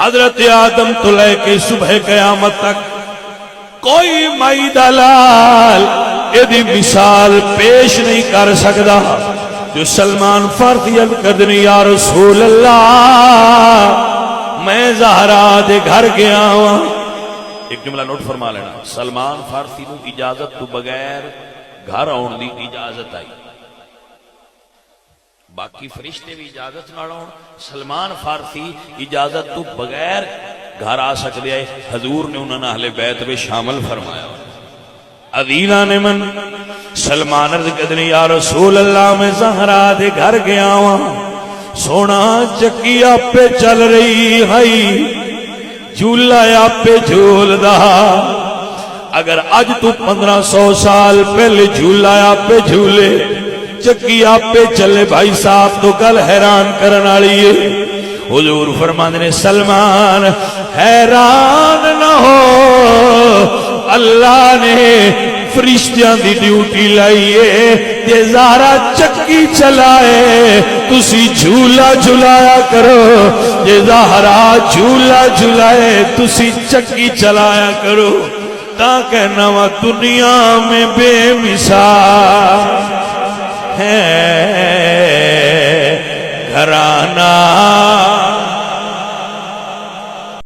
حضرت آدم تو لے کے صبح قیامت تک کوئی مائی دلال یہ مثال پیش نہیں کر سکتا جو سلمان فارسی کردنی یا رسول اللہ میں زہرا دے گھر گیا ہوا. ایک جملہ نوٹ فرما لینا, سلمان فارسی نو اجازت تو بغیر گھر آن دی اجازت آئی, باقی فرشتے بھی اجازت نہ آن, سلمان فارسی اجازت تو بغیر گھر آ سکتے ہیں. حضور نے انہوں نے اہل بیت میں شامل فرمایا. عدیلہ نے من سلمان عرض کدنی یا رسول اللہ میں زہرا دے گھر گیا ہوں, سونا چکی آپ پہ چل رہی ہے, جھولا آپ پہ جھول دہا. اگر آج تو 1500 سال پہلے جھولا آپ پہ جھولے, چکی آپ پہ چلے بھائی صاحب تو کل حیران کرنا لیے. حضور فرمانے نے سلمان حیران نہ ہو, اللہ نے فرشتیاں دی ڈیوٹی لائیے کہ زہرا چکی چلائے, تسی جھولا جھلایا کرو. یہ زہرا جھولا جھلائے تسی چکی چلایا کرو. تاکہ نوا دنیا میں بے مثال ہے.